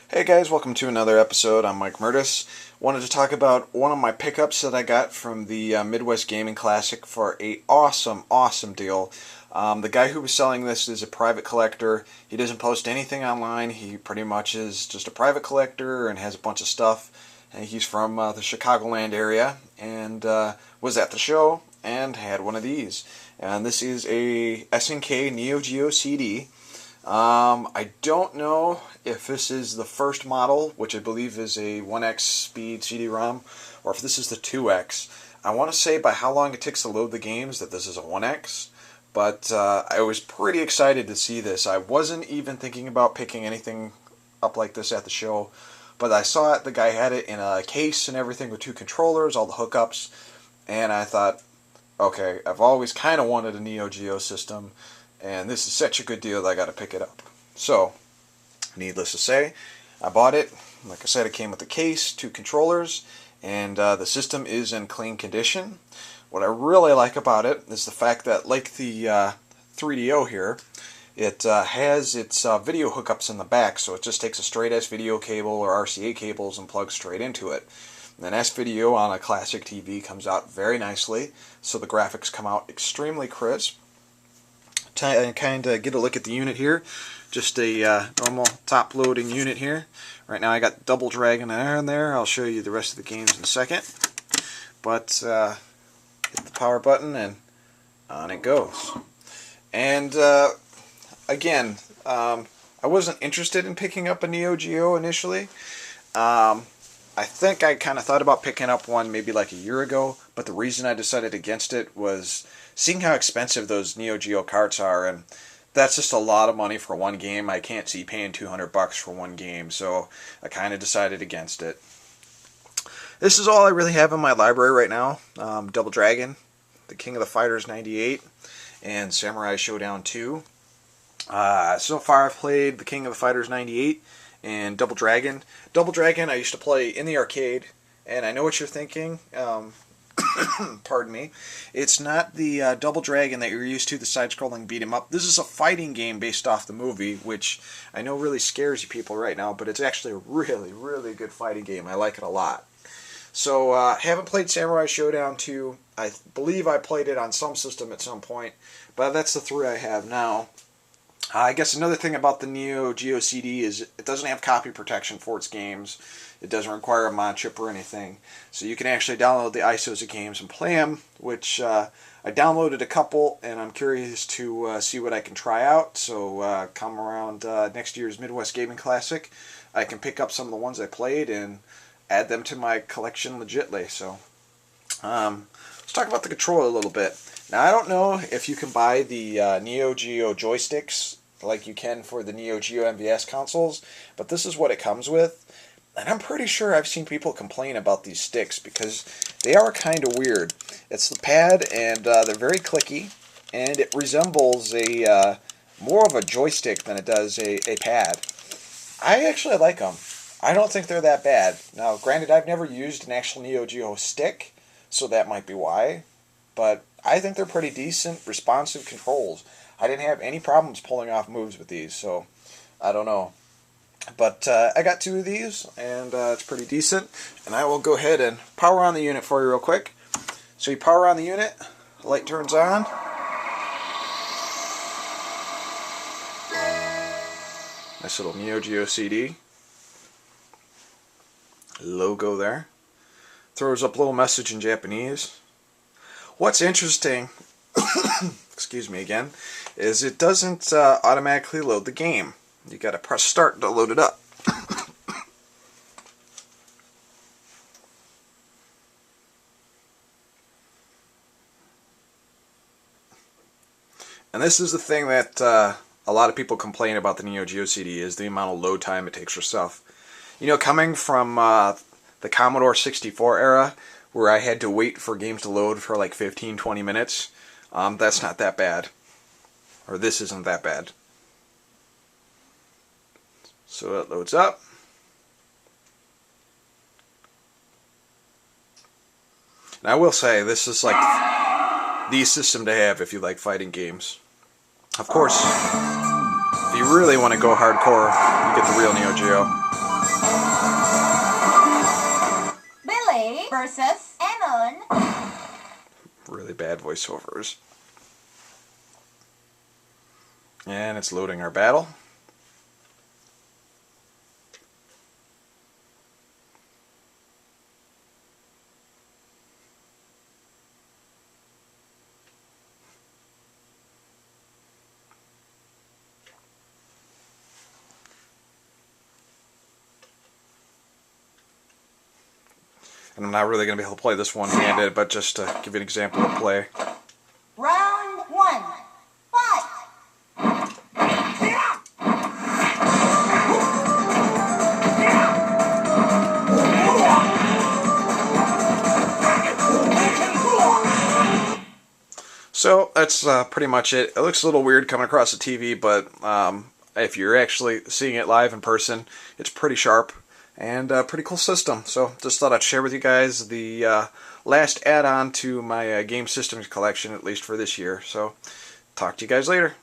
Hey guys, welcome to another episode. I'm Mike Murtis. Wanted to talk about one of my pickups that I got from the Midwest Gaming Classic for a awesome deal. The guy who was selling this is a private collector. He doesn't post anything online. He pretty much is just a private collector and has a bunch of stuff. And he's from the Chicagoland area and was at the show and had one of these. And this is a SNK Neo Geo CD. I don't know if this is the first model, which I believe is a 1x speed CD-ROM, or if this is the 2x. I want to say by how long it takes to load the games that this is a 1x, but I was pretty excited to see this. I wasn't even thinking about picking anything up like this at the show, but I saw it, the guy had it in a case and everything with two controllers, all the hookups, and I thought, okay, I've always kind of wanted a Neo Geo system, and this is such a good deal that I got to pick it up. So, needless to say, I bought it. Like I said, it came with a case, two controllers, and the system is in clean condition. What I really like about it is the fact that, like the 3DO here, it has its video hookups in the back, so it just takes a straight S-video cable or RCA cables and plugs straight into it. And then S-video on a classic TV comes out very nicely, so the graphics come out extremely crisp. Kind of get a look at the unit here. Just a normal top-loading unit here. Right now I got Double Dragon in there. I'll show you the rest of the games in a second. But hit the power button and on it goes. And again, I wasn't interested in picking up a Neo Geo initially. I think I kind of thought about picking up one maybe like a year ago, but the reason I decided against it was seeing how expensive those Neo Geo carts are, and that's just a lot of money for one game. I can't see paying $200 for one game, so I kind of decided against it. This is all I really have in my library right now. Double Dragon, The King of the Fighters 98, and Samurai Showdown 2. So far I've played The King of the Fighters 98 and Double Dragon. Double Dragon I used to play in the arcade, and I know what you're thinking. Pardon me. It's not the Double Dragon that you're used to, the side-scrolling beat-em-up. This is a fighting game based off the movie, which I know really scares you people right now, but it's actually a really good fighting game. I like it a lot. So, haven't played Samurai Showdown 2. I believe I played it on some system at some point, but that's the three I have now. I guess another thing about the Neo Geo CD is it doesn't have copy protection for its games. It doesn't require a mod chip or anything. So you can actually download the ISOs of games and play them, which I downloaded a couple, and I'm curious to see what I can try out. So come around next year's Midwest Gaming Classic, I can pick up some of the ones I played and add them to my collection legitly. So let's talk about the controller a little bit. Now, I don't know if you can buy the Neo Geo joysticks like you can for the Neo Geo MVS consoles, but this is what it comes with. And I'm pretty sure I've seen people complain about these sticks because they are kind of weird. It's the pad, and they're very clicky, and it resembles a more of a joystick than it does a pad. I actually like them. I don't think they're that bad. Now, granted, I've never used an actual Neo Geo stick, so that might be why. But I think they're pretty decent, responsive controls. I didn't have any problems pulling off moves with these, so I don't know. But I got two of these, and it's pretty decent. And I will go ahead and power on the unit for you real quick. So you power on the unit, the light turns on. Nice little Neo Geo CD. Logo there. Throws up a little message in Japanese. What's interesting, excuse me again, is it doesn't automatically load the game. You gotta press start to load it up. And this is the thing that a lot of people complain about the Neo Geo CD, is the amount of load time it takes for stuff. You know, coming from the Commodore 64 era, where I had to wait for games to load for like 15-20 minutes, that's not that bad. Or this isn't that bad. So it loads up. And I will say, this is like the system to have if you like fighting games. Of course, if you really want to go hardcore, you get the real Neo Geo. versus Anon. Really bad voiceovers. And it's loading our battle. And I'm not really going to be able to play this one-handed, but just to give you an example of play. Round 1. Fight! So that's pretty much it. It looks a little weird coming across the TV, but if you're actually seeing it live in person, it's pretty sharp and a pretty cool system. So just thought I'd share with you guys the last add-on to my game systems collection, at least for this year. So talk to you guys later.